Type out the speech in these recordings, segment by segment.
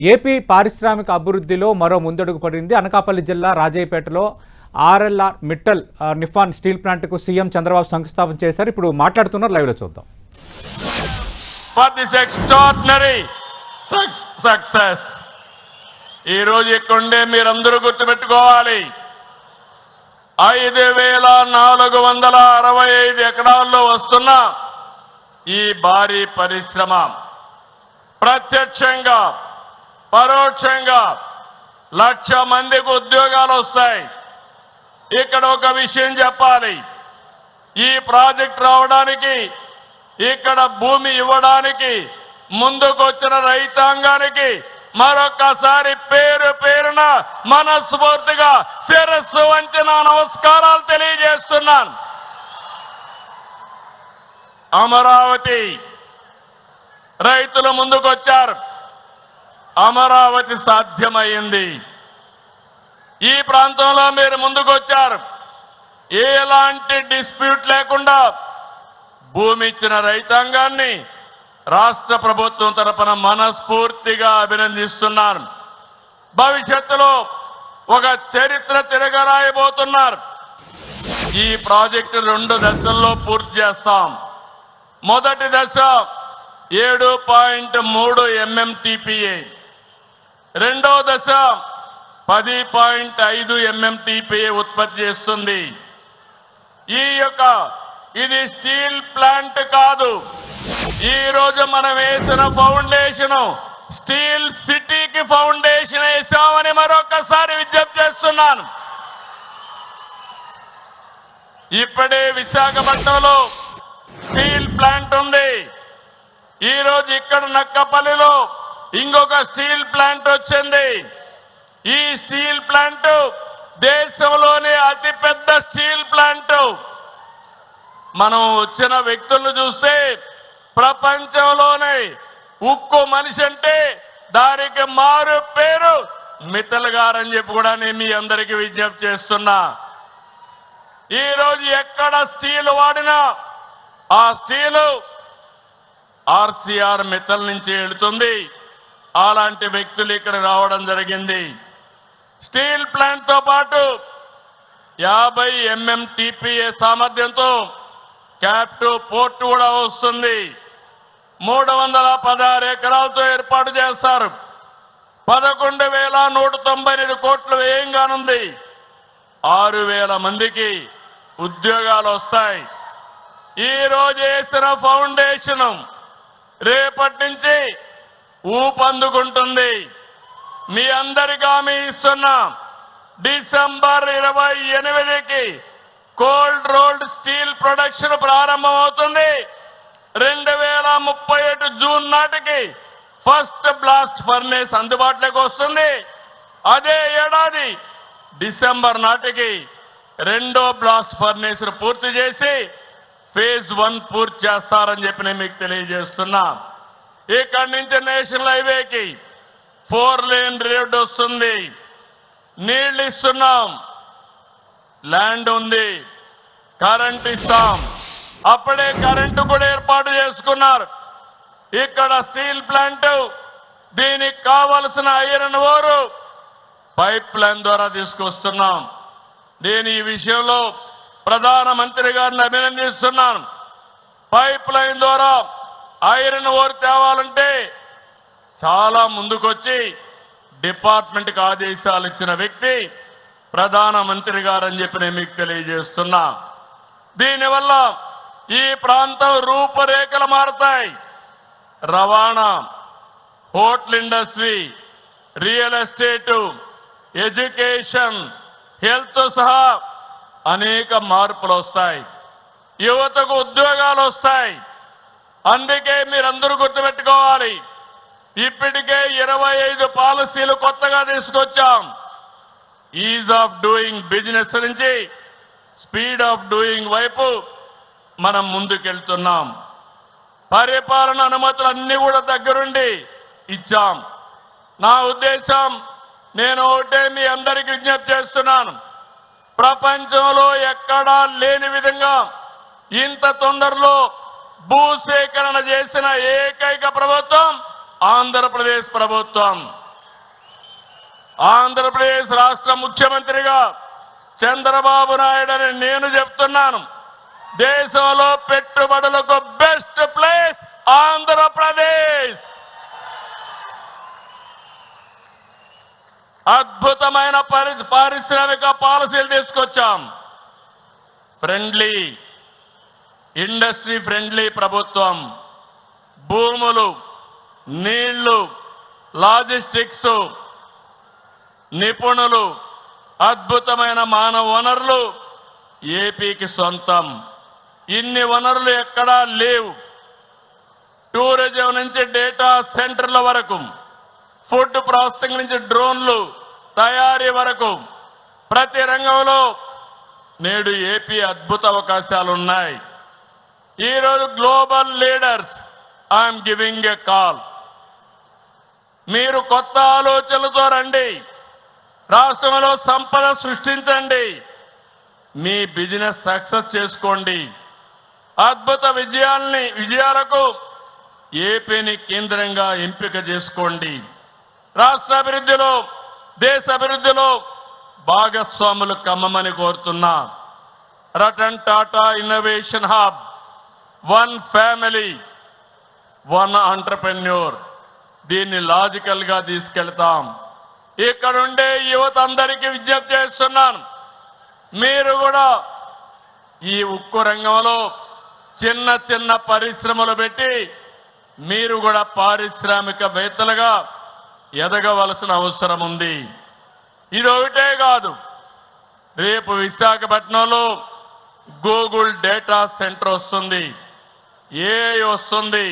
AP పారిశ్రామిక అభివృద్ధిలో మరో ముందడుగు పడింది. అనకాపల్లి జిల్లా రాజయ్యపేటలో ఆర్ఎల్ఆర్ మిట్టల్ నిఫాన్ స్టీల్ ప్లాంట్కు సీఎం చంద్రబాబు శంకుస్థాపన చేశారు. ఇప్పుడు మాట్లాడుతున్నారు, లైవ్లో చూద్దాం. ఫర్ దిస్ ఎక్స్ట్రాడినరీ సక్సెస్ ఈ రోజు ఇక్కడే మీరందరూ గుర్తుపెట్టుకోవాలి. 5,465 ఎకరాల్లో వస్తున్న ఈ భారీ పరిశ్రమ ప్రత్యక్షంగా పరోక్షంగా 1,00,000 మందికి ఉద్యోగాలు వస్తాయి. ఇక్కడ ఒక విషయం చెప్పాలి, ఈ ప్రాజెక్ట్ రావడానికి, ఇక్కడ భూమి ఇవ్వడానికి ముందుకొచ్చిన రైతాంగానికి మరొకసారి పేరు పేరున మనస్ఫూర్తిగా శిరస్సు వంచిన నమస్కారాలు తెలియజేస్తున్నాను. అమరావతి రైతులు ముందుకొచ్చారు, అమరావతి సాధ్యమైంది. ఈ ప్రాంతంలో మీరు ముందుకొచ్చారు, ఎలాంటి డిస్ప్యూట్ లేకుండా భూమి ఇచ్చిన రైతాంగాన్ని రాష్ట్ర ప్రభుత్వం తరపున మనస్ఫూర్తిగా అభినందిస్తున్నాను. భవిష్యత్తులో ఒక చరిత్ర తిరగరాయబోతున్నారు. ఈ ప్రాజెక్టు 2 దశల్లో పూర్తి చేస్తాం. మొదటి దశ 7.3 MMTPA, రెండో దశ 10.5 MMTPA ఉత్పత్తి చేస్తుంది. ఇది స్టీల్ ప్లాంట్ కాదు, ఈ రోజు మనం వేసిన ఫౌండేషన్ స్టీల్ సిటీకి ఫౌండేషన్ వేసామని మరొకసారి విజ్ఞప్తి చేస్తున్నాను. ఇప్పుడే విశాఖపట్నంలో స్టీల్ ప్లాంట్ ఉంది. ఈ రోజు ఇక్కడ నక్కపల్లిలో ఇంకొక స్టీల్ ప్లాంట్ వచ్చింది. ఈ స్టీల్ ప్లాంట్ దేశంలోనే అతిపెద్ద స్టీల్ ప్లాంట్. మనం వచ్చిన వ్యక్తులను చూస్తే ప్రపంచంలోనే ఉక్కు మనిషి అంటే దానికి మారు పేరు మిత్తల్ గారని చెప్పి కూడా నేను మీ అందరికీ విజ్ఞప్తి చేస్తున్నా. ఈరోజు ఎక్కడ స్టీల్ వాడినా ఆ స్టీలు ఆర్సీఆర్ మిత్తల్ నుంచి వెళుతుంది. అలాంటి వ్యక్తులు ఇక్కడ రావడం జరిగింది. స్టీల్ ప్లాంట్ తో పాటు 50 MMTPA సామర్థ్యంతో క్యాప్టివ్ పోర్ట్ కూడా వస్తుంది. 316 ఎకరాలతో ఏర్పాటు చేస్తారు. 11,198 కోట్ల వ్యయం కానుంది. 6,000 మందికి ఉద్యోగాలు వస్తాయి. ఈ రోజు వేసిన ఫౌండేషన్ రేపటి నుంచి ఊపందుకుంటుంది. మీ అందరికీ హామీ ఇస్తున్నా, డిసెంబర్ 28కి కోల్డ్ రోల్డ్ స్టీల్ ప్రొడక్షన్ ప్రారంభమవుతుంది. 2037 జూన్ నాటికి ఫస్ట్ బ్లాస్ట్ ఫర్నేస్ అందుబాటులోకి వస్తుంది. అదే ఏడాది డిసెంబర్ నాటికి రెండో బ్లాస్ట్ ఫర్నేస్ పూర్తి చేసి ఫేజ్ 1 పూర్తి చేస్తారని చెప్పి నేను మీకు తెలియజేస్తున్నా. ఇక్కడి నుంచి నేషనల్ హైవేకి 4 లేన్ రోడ్ వస్తుంది. నీళ్లు ఇస్తున్నాం, ల్యాండ్ ఉంది, కరెంట్ ఇస్తాం. అప్పుడే కరెంటు కూడా ఏర్పాటు చేసుకున్నారు. ఇక్కడ స్టీల్ ప్లాంట్, దీనికి కావలసిన ఐరన్ ఓర్ పైప్ లైన్ ద్వారా తీసుకొస్తున్నాం. నేను ఈ విషయంలో ప్రధానమంత్రి గారిని అభినందిస్తున్నాను. పైప్ లైన్ ద్వారా ఐరన్ ఓర్ తేవాలంటే చాలా ముందుకొచ్చి డిపార్ట్మెంట్కి ఆదేశాలు ఇచ్చిన వ్యక్తి ప్రధానమంత్రి గారని చెప్పి నేను మీకు తెలియజేస్తున్నా. దీనివల్ల ఈ ప్రాంతం రూపురేఖలు మారుతాయి. రవాణా, hotel industry, real estate, education, health సహా అనేక మార్పులు వస్తాయి. యువతకు ఉద్యోగాలు వస్తాయి. అందుకే మీరందరూ గుర్తుపెట్టుకోవాలి, ఇప్పటికే 25 పాలసీలు కొత్తగా తీసుకొచ్చాం. ఈజ్ ఆఫ్ డూయింగ్ బిజినెస్ నుంచి స్పీడ్ ఆఫ్ డూయింగ్ వైపు మనం ముందుకెళ్తున్నాం. పరిపాలన అనుమతులు అన్ని కూడా దగ్గరుండి ఇచ్చాం. నా ఉద్దేశం, నేను ఒకటే మీ అందరికీ విజ్ఞప్తి చేస్తున్నాను, ప్రపంచంలో ఎక్కడా లేని విధంగా ఇంత తొందరలో భూసేకరణ చేసిన ఏకైక ప్రభుత్వం ఆంధ్రప్రదేశ్ ప్రభుత్వం. ఆంధ్రప్రదేశ్ రాష్ట్ర ముఖ్యమంత్రిగా చంద్రబాబు నాయుడు అని నేను చెప్తున్నాను. దేశంలో పెట్టుబడులకు బెస్ట్ ప్లేస్ ఆంధ్రప్రదేశ్. అద్భుతమైన పారిశ్రామిక పాలసీలు తీసుకొచ్చాం. ఫ్రెండ్లీ, ఇండస్ట్రీ ఫ్రెండ్లీ ప్రభుత్వం. భూములు, నీళ్లు, లాజిస్టిక్స్, నిపుణులు, అద్భుతమైన మానవ వనరులు ఏపీకి సొంతం. ఇన్ని వనరులు ఎక్కడా లేవు. టూరిజం నుంచి డేటా సెంటర్ల వరకు, ఫుడ్ ప్రాసెసింగ్ నుంచి డ్రోన్లు తయారీ వరకు ప్రతి రంగంలో నేడు ఏపీ అద్భుత అవకాశాలు ఉన్నాయి. ఈరోజు global leaders I'm giving a call. మీరు కొత్త ఆలోచనలతో రండి. రాష్ట్రంలో సంపద సృష్టించండి. మీ బిజినెస్ సక్సెస్ చేసుకోండి. అద్భుత విజయాలకు ఏపీని కేంద్రంగా ఎంపిక చేసుకోండి. రాష్ట్ర అభివృద్ధిలో, దేశ అభివృద్ధిలో భాగస్వాములు కమ్మమని కోరుతున్నా. Ratan Tata innovation hub, one family, one entrepreneur. దీన్ని లాజికల్ గా తీసుకెళ్తాం. ఇక్కడ ఉండే యువత అందరికీ విజ్ఞప్తి చేస్తున్నాను. మీరు కూడా ఈ ఉక్కు రంగంలో చిన్న చిన్న పరిశ్రమలు పెట్టి మీరు కూడా పారిశ్రామికవేత్తలుగా ఎదగవలసిన అవసరం ఉంది. ఇది ఒకటే కాదు, రేపు విశాఖపట్నంలో గూగుల్ డేటా సెంటర్ వస్తుంది, ఏఐ వస్తుంది.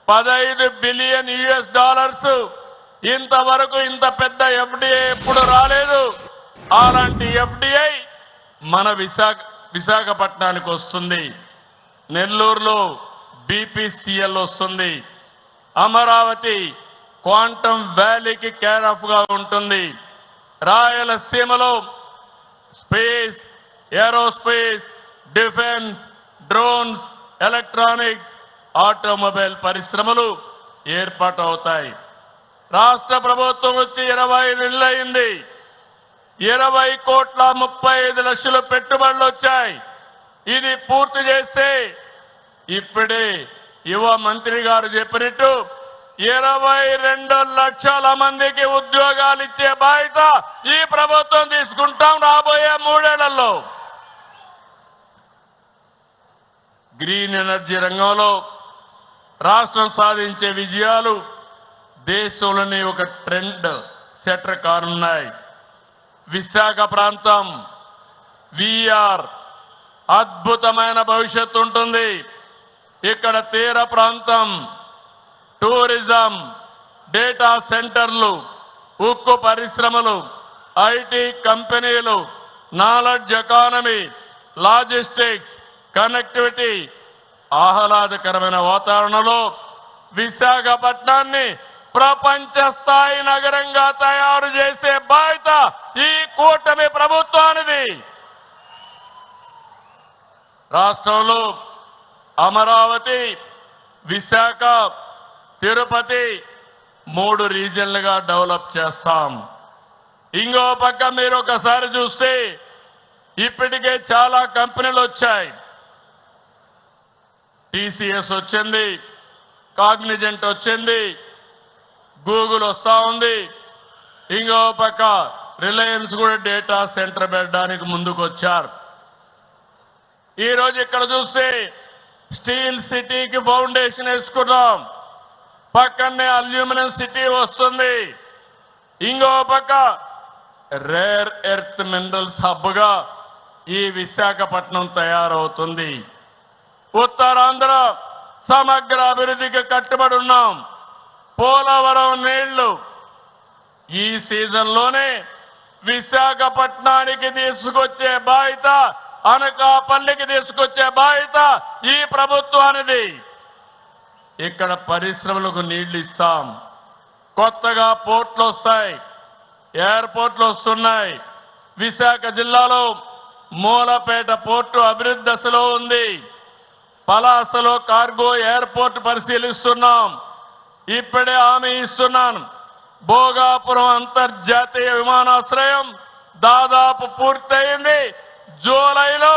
$15 బిలియన్ ఇంతవరకు ఇంత పెద్ద ఎఫ్డిఐ ఎప్పుడు రాలేదు. అలాంటి ఎఫ్డిఐ మన విశాఖపట్నానికి వస్తుంది. నెల్లూరులో బీపీసీఎల్ వస్తుంది. అమరావతి క్వాంటమ్ వ్యాలీకి కేర్ ఆఫ్ గా ఉంటుంది. రాయలసీమలో space, aerospace, defence, drones, electronics, automobile పరిశ్రమలు ఏర్పాటు అవుతాయి. రాష్ట్ర ప్రభుత్వం వచ్చి 20 నెలలు అయింది. 20,35,00,000 పెట్టుబడులు వచ్చాయి. ఇది పూర్తి చేస్తే ఇప్పుడే యువ మంత్రి గారు చెప్పినట్టు 22 లక్షల మందికి ఉద్యోగాలు ఇచ్చే బాధ్యత ఈ ప్రభుత్వం తీసుకుంటాం రాబోయే 3 ఏళ్లలో. గ్రీన్ ఎనర్జీ రంగంలో రాష్ట్రం సాధించే విజయాలు దేశంలోని ఒక ట్రెండ్ సెటర్ కానున్నాయి. విశాఖ ప్రాంతం విఆర్ అద్భుతమైన భవిష్యత్తు ఉంటుంది. ఇక్కడ తీర ప్రాంతం, టూరిజం, డేటా సెంటర్లు, ఉక్కు పరిశ్రమలు, ఐటీ కంపెనీలు, నాలెడ్జ్ ఎకానమీ, లాజిస్టిక్స్, కనెక్టివిటీ, ఆహ్లాదకరమైన వాతావరణంలో విశాఖపట్నాన్ని ప్రపంచ స్థాయి నగరంగా తయారు చేసే బాధ్యత ఈ కూటమి ప్రభుత్వానిది. రాష్ట్రంలో అమరావతి, విశాఖ, తిరుపతి 3 రీజన్లుగా డెవలప్ చేస్తాం. ఇంకో పక్క మీరు ఒకసారి చూస్తే ఇప్పటికే చాలా కంపెనీలు వచ్చాయి. టీసీఎస్ వచ్చింది, కాగ్నిజెంట్ వచ్చింది, గూగుల్ వస్తా ఉంది. ఇంకో పక్క రిలయన్స్ కూడా డేటా సెంటర్ పెట్టడానికి ముందుకు వచ్చారు. ఈరోజు ఇక్కడ చూస్తే స్టీల్ సిటీకి ఫౌండేషన్ వేసుకున్నాం. పక్కనే అల్యూమినియం సిటీ వస్తుంది. ఇంకో పక్క రేర్ ఎర్త్ మినరల్స్ హబ్గా ఈ విశాఖపట్నం తయారవుతుంది. ఉత్తరాంధ్ర సమగ్ర అభివృద్ధికి కట్టుబడి ఉన్నాం. పోలవరం నీళ్లు ఈ సీజన్లోనే విశాఖపట్నానికి తీసుకొచ్చే బాధ్యత, అనకాపల్లికి తీసుకొచ్చే బాధ్యత ఈ ప్రభుత్వానిది. ఇక్కడ పరిశ్రమలకు నీళ్లు ఇస్తాం. కొత్తగా పోర్ట్లు వస్తాయి, ఎయిర్పోర్ట్లు వస్తున్నాయి. విశాఖ జిల్లాలో మూలపేట పోర్టు అభివృద్ధి దశలో ఉంది. పలాసలో కార్గో ఎయిర్పోర్ట్ పరిశీలిస్తున్నాం. ఇప్పుడే హామీ ఇస్తున్నాను, భోగాపురం అంతర్జాతీయ విమానాశ్రయం దాదాపు పూర్తయింది. జూలైలో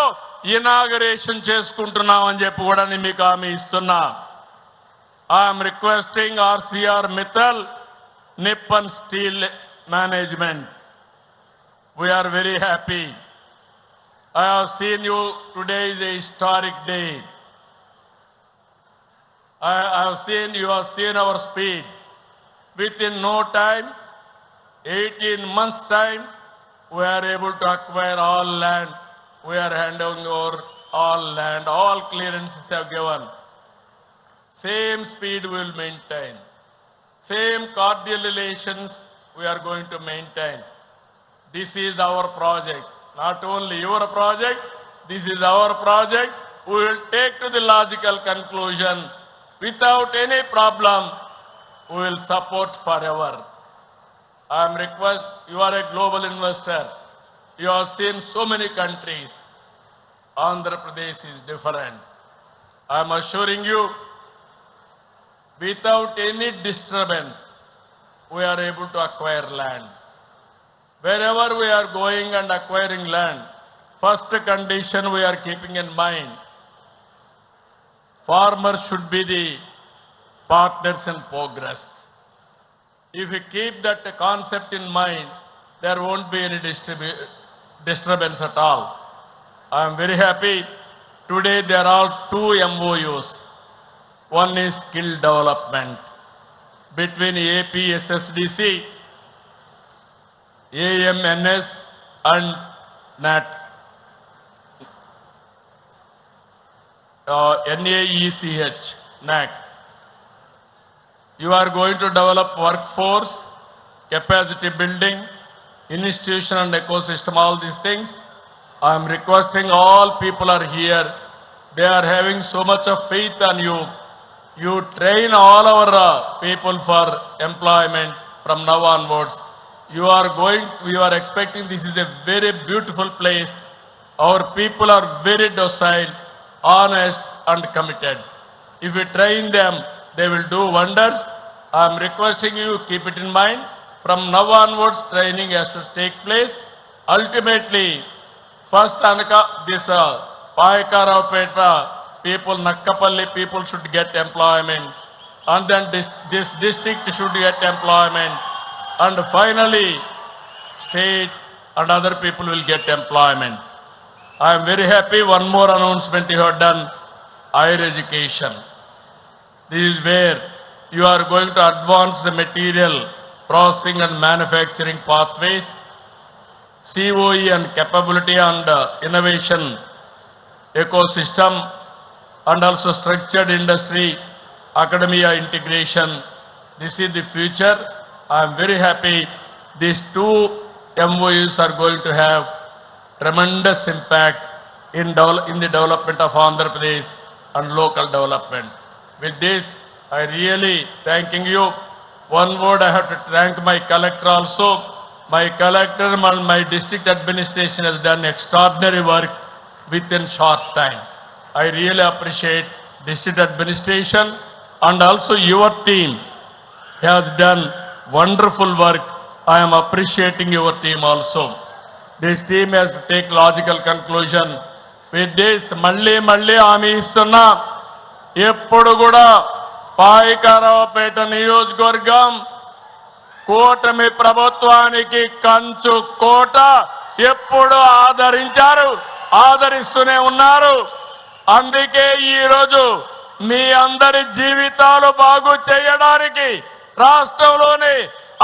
ఇనాగరేషన్ చేసుకుంటున్నామని చెప్పి కూడా నేను మీకు హామీ ఇస్తున్నా. I'm requesting RCR Mittal, Nippon Steel Management. We are very happy. I have seen you. Today is a historic day. I have seen, you have seen our speed. Within no time, 18 months time, we are able to acquire all land. We are handing over all land, all clearances have given. Same speed we will maintain. Same cordial relations we are going to maintain. This is our project. Not only your project, this is our project. We will take to the logical conclusion without any problem. We will support forever. I am request, you are a global investor. You have seen so many countries. Andhra Pradesh is different. I am assuring you, without any disturbance, we are able to acquire land. Wherever we are going and acquiring land, first condition we are keeping in mind, farmers should be the partners in progress. If you keep that concept in mind, there won't be any disturbance at all. I am very happy. Today there are 2 MOUs. One is skill development between AP SSDC, AMNS and NAT, NAECH, NAC. You are going to develop workforce, capacity building, institution and ecosystem, all these things. I am requesting all people are here. They are having so much of faith on you. You train all our people for employment from now onwards. You are expecting this is a very beautiful place. Our people are very docile, honest and committed. If you train them, they will do wonders. I am requesting you, keep it in mind. From now onwards, training has to take place. Ultimately, first this Payakaravpeta people, Nakkapalli people should get employment. And then this district should get employment. And finally, state and other people will get employment. I am very happy. One more announcement you have done, higher education. This is where you are going to advance the material processing and manufacturing pathways, COE and capability and innovation ecosystem, and also structured industry, academia integration. This is the future. I am very happy. These 2 MOUs are going to have tremendous impact in the development of Andhra Pradesh and local development. With this, I really thanking you. One word I have to thank my collector also. My collector and my district administration has done extraordinary work within short time. I really appreciate district administration and also your team has done wonderful work. I am appreciating your team also. This team has to take logical conclusion. With this, మళ్ళీ హామీ ఇస్తున్నా, ఎప్పుడు కూడా పాయకారావుపేట నియోజకవర్గం కూటమి ప్రభుత్వానికి కంచు కోట. ఎప్పుడు ఆదరించారు, ఆదరిస్తూనే ఉన్నారు. అందుకే ఈరోజు మీ అందరి జీవితాలు బాగు చేయడానికి రాష్ట్రంలోని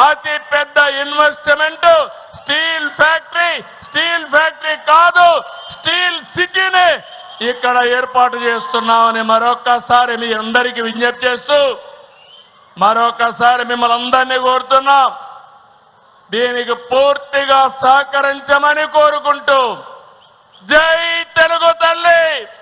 అతి పెద్ద ఇన్వెస్ట్మెంట్ స్టీల్ ఫ్యాక్టరీ కాదు, స్టీల్ సిటీని ఇక్కడ ఏర్పాటు చేస్తున్నామని మరొక్కసారి మీ అందరికీ విజ్ఞప్తి చేస్తూ మరొకసారి మిమ్మల్ని అందరినీ కోరుతున్నాం, దీనికి పూర్తిగా సహకరించమని కోరుకుంటూ, జై తెలుగు తల్లి.